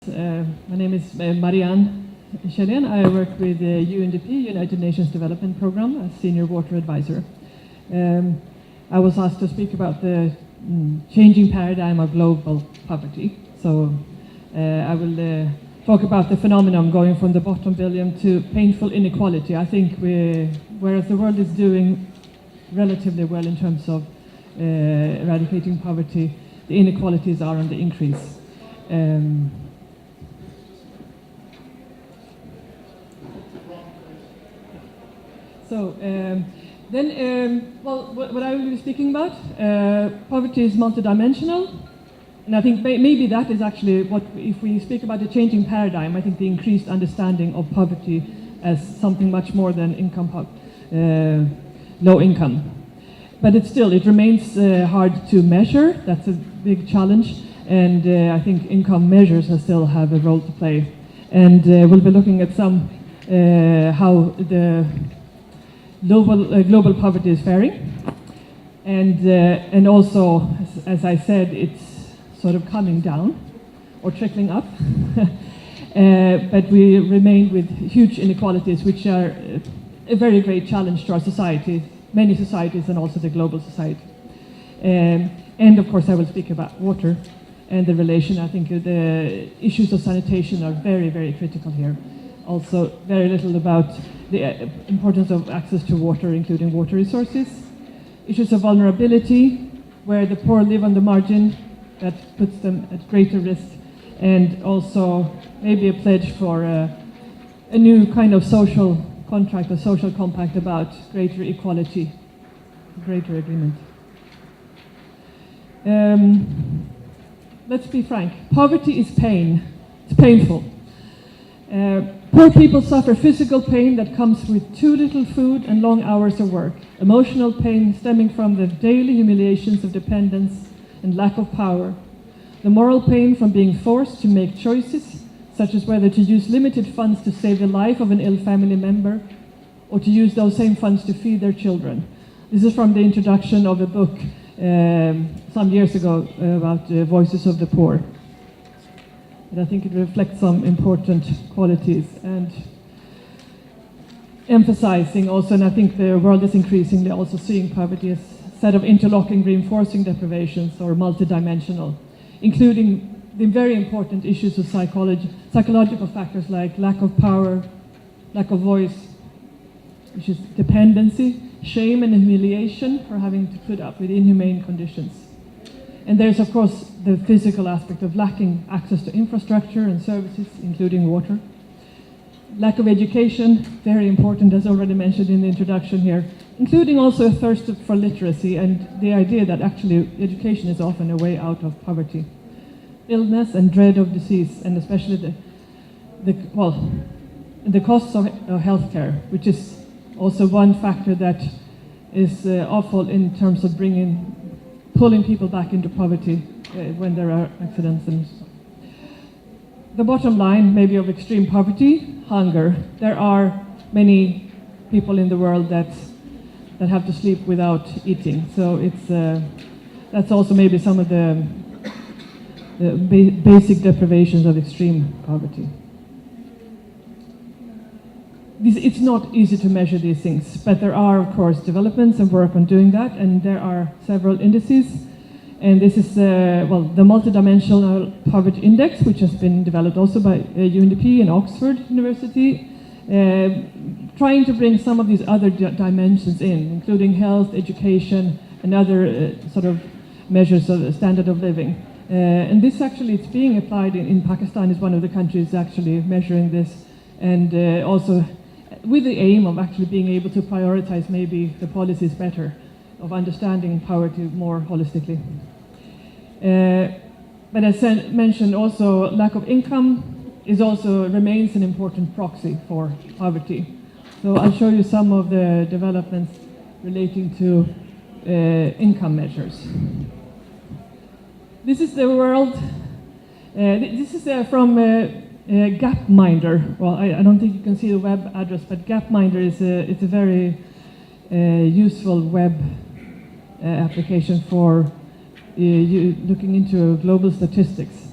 My name is Marianne Kjellen. I work with the UNDP, United Nations Development Programme, as Senior Water Advisor. I was asked to speak about the changing paradigm of global poverty. So I will talk about the phenomenon going from the bottom billion to painful inequality. I think whereas the world is doing relatively well in terms of eradicating poverty, the inequalities are on the increase. What I will be speaking about, poverty is multidimensional, and I think maybe that is actually what, if we speak about the changing paradigm, I think the increased understanding of poverty as something much more than low income. But it remains hard to measure. That's a big challenge, and I think income measures still have a role to play. And we'll be looking at some how the global poverty is faring, and also, as I said, it's sort of coming down or trickling up, but we remain with huge inequalities, which are a very great challenge to our society, many societies, and also the global society. And of course, I will speak about water and the relation. I think the issues of sanitation are very, very critical here. Also, very little about the importance of access to water, including water resources. Issues of vulnerability, where the poor live on the margin, that puts them at greater risk. And also, maybe a pledge for a new kind of social contract, a social compact about greater equality, greater agreement. Let's be frank. Poverty is pain. It's painful. Poor people suffer physical pain that comes with too little food and long hours of work, emotional pain stemming from the daily humiliations of dependence and lack of power, the moral pain from being forced to make choices, such as whether to use limited funds to save the life of an ill family member, or to use those same funds to feed their children. This is from the introduction of a book some years ago about Voices of the Poor. And I think it reflects some important qualities, and emphasizing also, and I think the world is increasingly also seeing poverty as a set of interlocking, reinforcing deprivations, or multidimensional, including the very important issues of psychological factors like lack of power, lack of voice, which is dependency, shame and humiliation for having to put up with inhumane conditions. And there's, of course, the physical aspect of lacking access to infrastructure and services, including water. Lack of education, very important, as already mentioned in the introduction here, including also a thirst for literacy and the idea that actually education is often a way out of poverty. Illness and dread of disease, and especially the costs of healthcare, which is also one factor that is awful in terms of pulling people back into poverty when there are accidents. And the bottom line, maybe, of extreme poverty, hunger. There are many people in the world that have to sleep without eating. So that's also maybe some of the basic deprivations of extreme poverty. It's not easy to measure these things, but there are, of course, developments and work on doing that, and there are several indices. And this is, the Multidimensional Poverty Index, which has been developed also by UNDP and Oxford University, trying to bring some of these other dimensions in, including health, education, and other sort of measures of the standard of living. And this actually, it's being applied in Pakistan, is one of the countries actually measuring this, and also with the aim of actually being able to prioritize maybe the policies better, of understanding poverty more holistically. But as I mentioned, also lack of income remains an important proxy for poverty. So I'll show you some of the developments relating to income measures. This is the world. This is from Gapminder. Well, I don't think you can see the web address, but Gapminder is it's a very useful web application for looking into global statistics.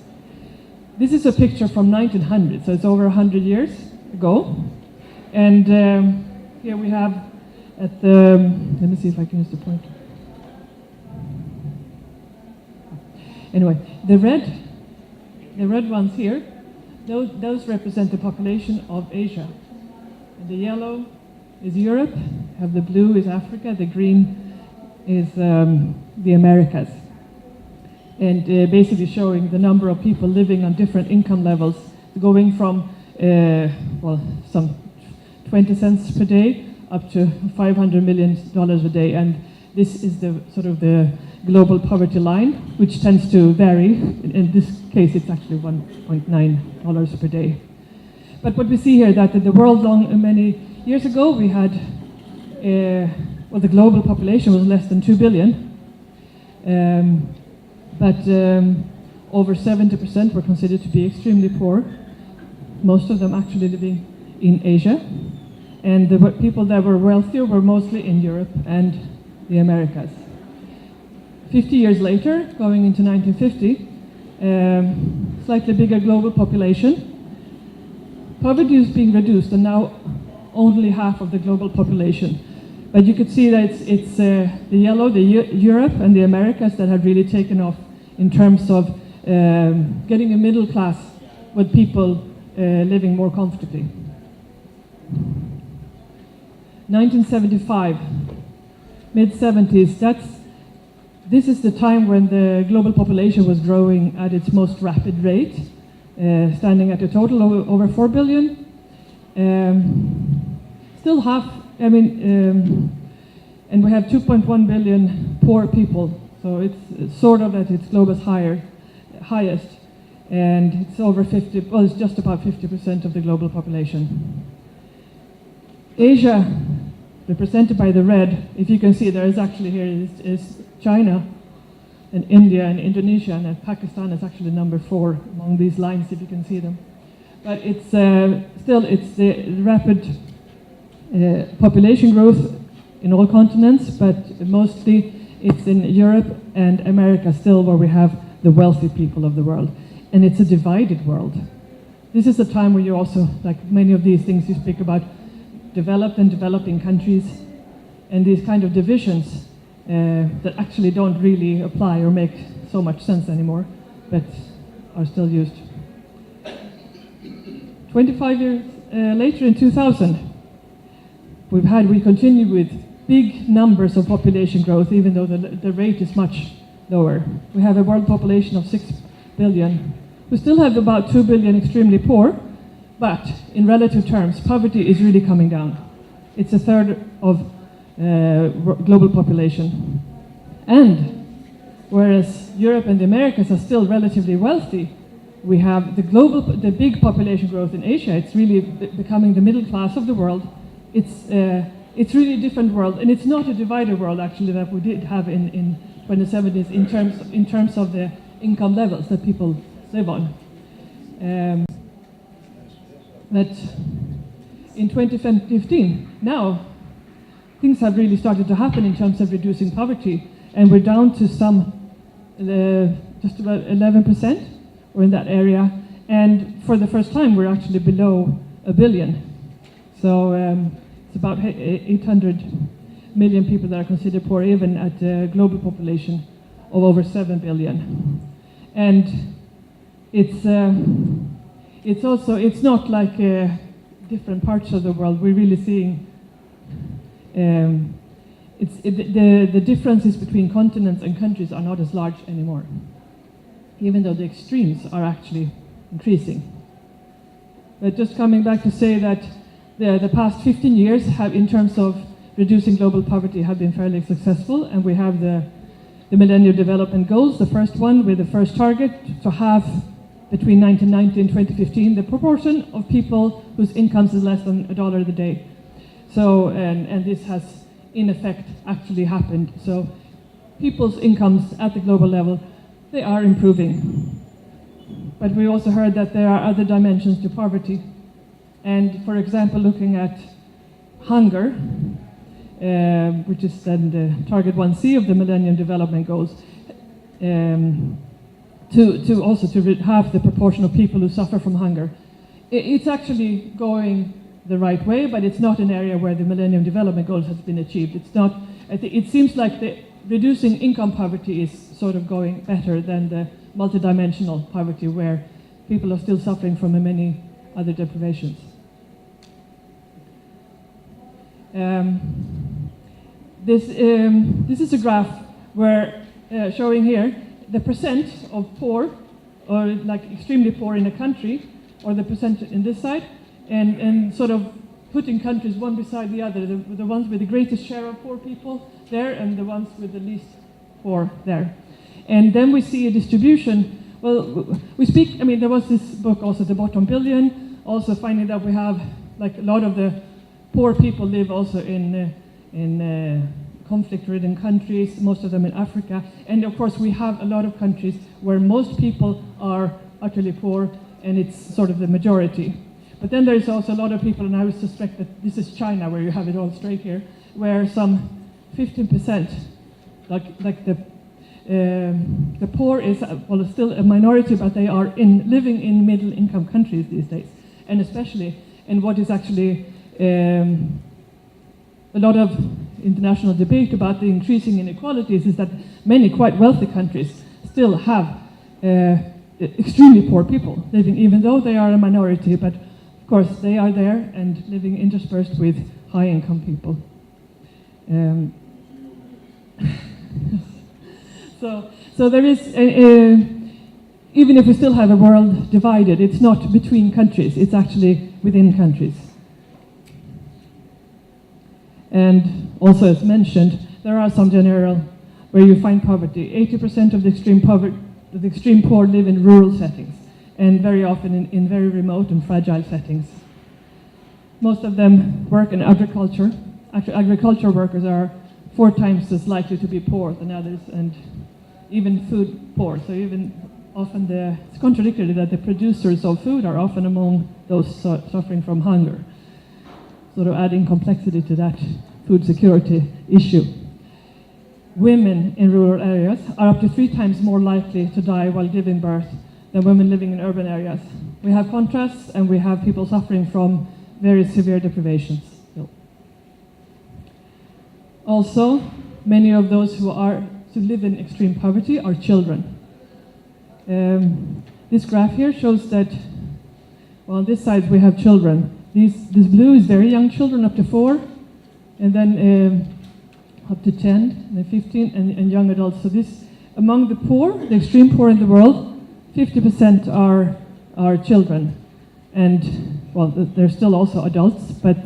This is a picture from 1900, so it's over 100 years ago. And here we have at the, let me see if I can use the pointer. Anyway, the red ones here, those represent the population of Asia. And the yellow is Europe, have the blue is Africa, the green is the Americas. And basically showing the number of people living on different income levels, going from some 20 cents per day up to $500 million a day. And this is the sort of the global poverty line, which tends to vary. In this case, it's actually $1.9 per day. But what we see here that the world many years ago, we had, the global population was less than 2 billion. But over 70% were considered to be extremely poor, most of them actually living in Asia. And the people that were wealthier were mostly in Europe and the Americas. 50 years later, going into 1950, slightly bigger global population. Poverty is being reduced, and now only half of the global population. But you could see that it's the yellow, Europe and the Americas that have really taken off in terms of getting a middle class with people living more comfortably. 1975, mid-70s, this is the time when the global population was growing at its most rapid rate, standing at a total of over 4 billion. Still half, and we have 2.1 billion poor people, so it's sort of at its global's highest, and it's over 50, well, it's just about 50% of the global population. Asia, represented by the red, if you can see, there is actually here is China and India and Indonesia, and Pakistan is actually number 4 among these lines, if you can see them. But it's still, it's the rapid population growth in all continents, but mostly it's in Europe and America still where we have the wealthy people of the world. And it's a divided world. This is a time where you also, like many of these things you speak about, developed and developing countries, and these kind of divisions that actually don't really apply or make so much sense anymore, but are still used. 25 years later, in 2000, we continue with big numbers of population growth, even though the rate is much lower. We have a world population of 6 billion. We still have about 2 billion extremely poor, but in relative terms, poverty is really coming down. It's a third of global population. And whereas Europe and the Americas are still relatively wealthy, we have the big population growth in Asia. It's really becoming the middle class of the world. It's really a different world, and it's not a divided world actually that we did have in 2070s in terms of the income levels that people live on. But in 2015, now things have really started to happen in terms of reducing poverty, and we're down to just about 11%, or in that area, and for the first time we're actually below 1 billion. So it's about 800 million people that are considered poor, even at a global population of over 7 billion. And it's not like different parts of the world. We're really seeing the differences between continents and countries are not as large anymore, even though the extremes are actually increasing. But just coming back to say that the past 15 years have, in terms of reducing global poverty, have been fairly successful, and we have the Millennium Development Goals, the first one with the first target to have between 1990 and 2015 the proportion of people whose incomes is less than $1 a day. So, and this has in effect actually happened. So people's incomes at the global level, they are improving. But we also heard that there are other dimensions to poverty. And for example, looking at hunger, which is then the target 1C of the Millennium Development Goals, to also to halve the proportion of people who suffer from hunger. It's actually going the right way, but it's not an area where the Millennium Development Goals has been achieved. It's not. It seems like the reducing income poverty is sort of going better than the multidimensional poverty, where people are still suffering from many other deprivations. This is a graph where showing here the percent of poor, or like extremely poor in a country, or the percent in this side, and sort of putting countries one beside the other, the ones with the greatest share of poor people there, and the ones with the least poor there. And then we see a distribution. Well, we speak, I mean, there was this book also, The Bottom Billion, also finding that we have, like, a lot of the poor people live also in conflict-ridden countries, most of them in Africa. And of course, we have a lot of countries where most people are utterly poor, and it's sort of the majority. But then there is also a lot of people, and I would suspect that this is China, where you have it all straight here, where some 15%, like the poor is, well, still a minority, but they are living in middle-income countries these days. And especially, and what is actually a lot of international debate about the increasing inequalities is that many quite wealthy countries still have extremely poor people living, even though they are a minority, but of course they are there and living interspersed with high-income people. So there is, even if we still have a world divided, it's not between countries, it's actually within countries. And also, as mentioned, there are some general where you find poverty. 80% of the extreme poor live in rural settings, and very often in very remote and fragile settings. Most of them work in agriculture. Actually, agriculture workers are 4 times as likely to be poor than others, and even food poor. So even often it's contradictory that the producers of food are often among those suffering from hunger, sort of adding complexity to that food security issue. Women in rural areas are up to 3 times more likely to die while giving birth than women living in urban areas. We have contrasts, and we have people suffering from very severe deprivations. Also, many of those who live in extreme poverty are children. This graph here shows that, well, on this side we have children. This blue is very young children, up to 4, and then up to 10, and then 15, and young adults. So this, among the poor, the extreme poor in the world, 50% are children. And, well, there's still also adults, but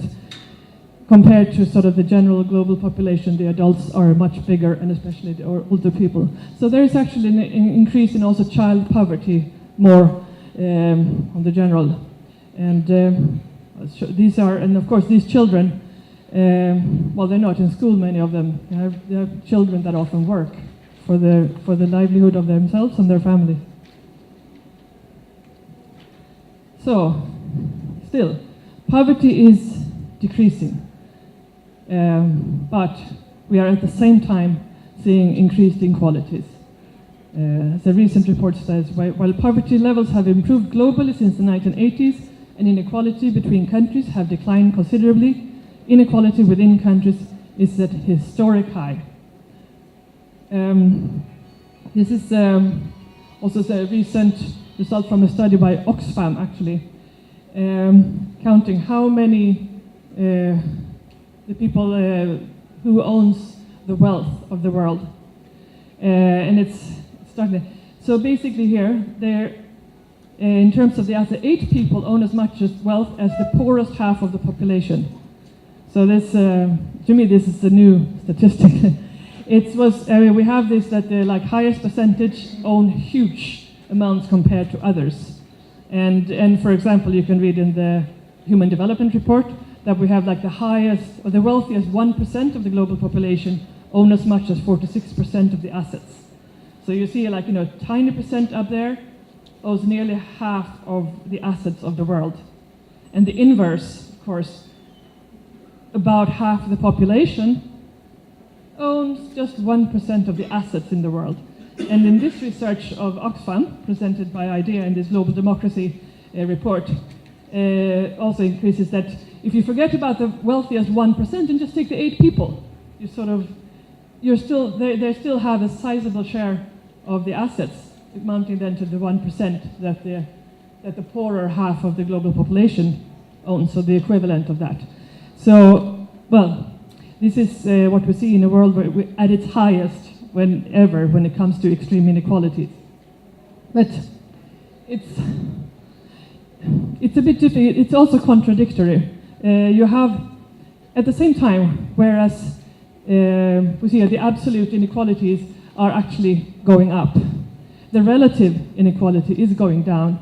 compared to sort of the general global population, the adults are much bigger, and especially the older people. So there is actually an increase in also child poverty more on the general. And these are, and of course these children, well, they're not in school, many of them. They have children that often work for the livelihood of themselves and their families. So, still, poverty is decreasing. But we are at the same time seeing increased inequalities. As a recent report says, while poverty levels have improved globally since the 1980s, and inequality between countries have declined considerably, inequality within countries is at historic high. This is also a recent result from a study by Oxfam, actually, counting how many the people who owns the wealth of the world. And it's starting. So basically here, in terms of the asset, 8 people own as much as wealth as the poorest half of the population. So this, to me, this is a new statistic. We have this that the highest percentage own huge amounts compared to others. And for example, you can read in the Human Development Report that we have the highest, or the wealthiest 1% of the global population own as much as 46% of the assets. So you see tiny percent up there owns nearly half of the assets of the world. And the inverse, of course, about half the population owns just 1% of the assets in the world. And in this research of Oxfam, presented by IDEA in this Global Democracy report, also increases that if you forget about the wealthiest 1% and just take the 8 people, they still have a sizable share of the assets, amounting then to the 1% that the poorer half of the global population owns, so the equivalent of that. So, well, this is what we see in a world where we're at its highest when it comes to extreme inequalities. But it's a bit difficult. It's also contradictory. You have, at the same time, whereas we see that the absolute inequalities are actually going up, the relative inequality is going down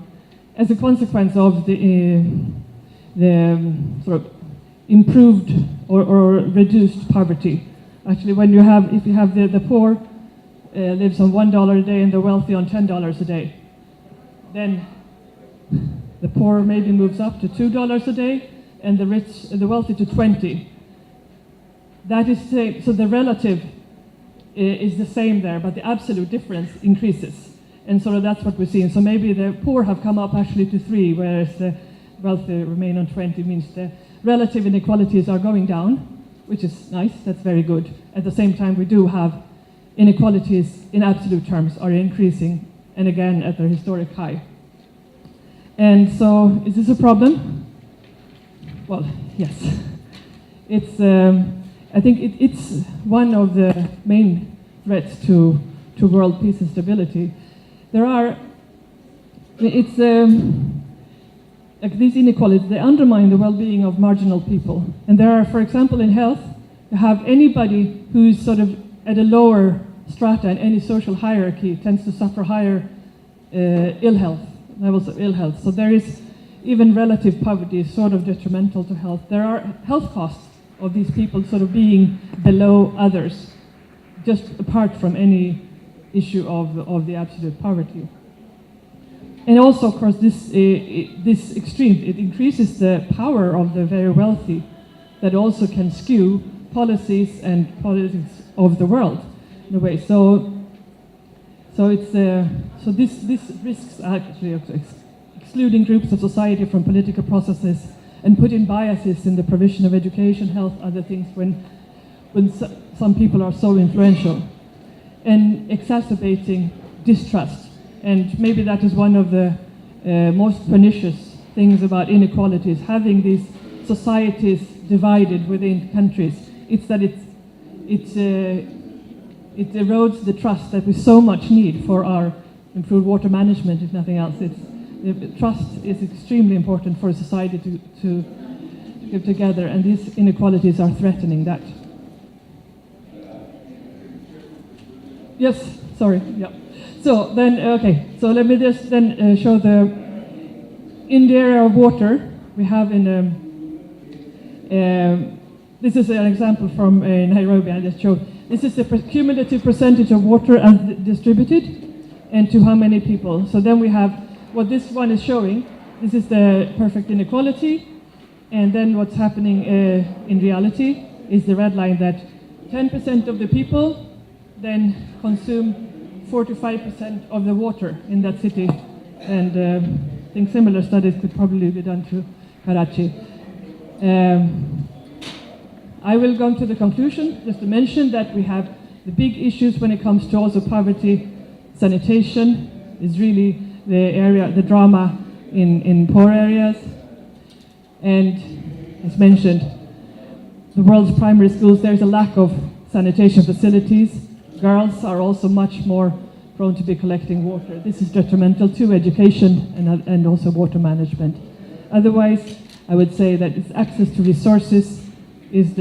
as a consequence of the sort of improved or reduced poverty. Actually, if you have the poor lives on $1 a day and the wealthy on $10 a day, then the poor maybe moves up to $2 a day and the wealthy to 20. That is so the relative is the same there, but the absolute difference increases. And so that's what we're seeing. So maybe the poor have come up actually to 3, whereas the wealthy remain on 20, means the relative inequalities are going down, which is nice, that's very good. At the same time, we do have inequalities in absolute terms are increasing, and again at their historic high. And so, is this a problem? Well, yes. It's, I think it's one of the main threats to world peace and stability. There are, like these inequalities, they undermine the well-being of marginal people. And there are, for example, in health, you have anybody who's sort of at a lower strata in any social hierarchy tends to suffer higher levels of ill health. So there is, even relative poverty is sort of detrimental to health. There are health costs of these people sort of being below others, just apart from any issue of the absolute poverty. And also, of course, this extreme, it increases the power of the very wealthy that also can skew policies and politics of the world in a way. So this risks actually excluding groups of society from political processes and putting biases in the provision of education, health, other things when some people are so influential, and exacerbating distrust. And maybe that is one of the most pernicious things about inequalities, having these societies divided within countries. It's that it erodes the trust that we so much need for our improved water management, if nothing else. Trust is extremely important for a society to live together, and these inequalities are threatening that. Yes, sorry, yeah. So then, okay, so let me just then show in the area of water, we have this is an example from Nairobi, I just showed. This is the cumulative percentage of water as distributed and to how many people. So then we have what this one is showing. This is the perfect inequality, and then what's happening in reality is the red line, that 10% of the people then consume 45% of the water in that city, and I think similar studies could probably be done to Karachi. I will go to the conclusion, just to mention that we have the big issues when it comes to also poverty. Sanitation is really the drama in poor areas. And as mentioned, the world's primary schools, there's a lack of sanitation facilities. Girls are also much more prone to be collecting water. This is detrimental to education and also water management. Otherwise, I would say that it's access to resources is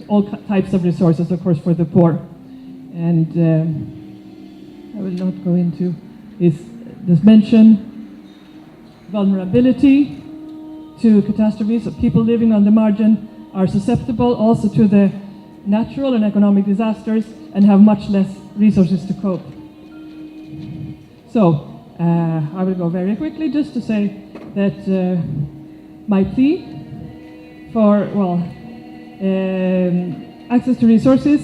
all types of resources, of course, for the poor. And I will not go into this mention vulnerability to catastrophes. So people living on the margin are susceptible also to the natural and economic disasters and have much less resources to cope. So I will go very quickly just to say that my plea for, access to resources,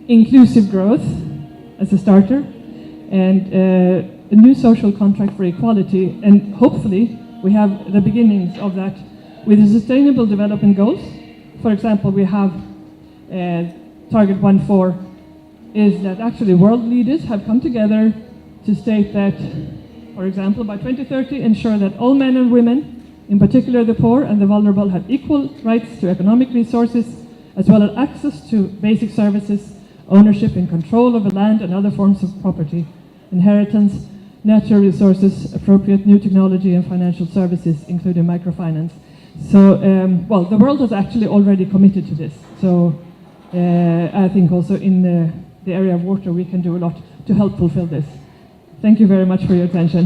inclusive growth as a starter, and a new social contract for equality, and hopefully we have the beginnings of that with the Sustainable Development Goals. For example, we have Target 1.4 is that actually world leaders have come together to state that, for example, by 2030, ensure that all men and women, in particular the poor and the vulnerable, have equal rights to economic resources, as well as access to basic services, ownership and control over land and other forms of property, inheritance, natural resources, appropriate new technology and financial services, including microfinance. So, well, the world has actually already committed to this. So, I think also in the area of water we can do a lot to help fulfill this. Thank you very much for your attention.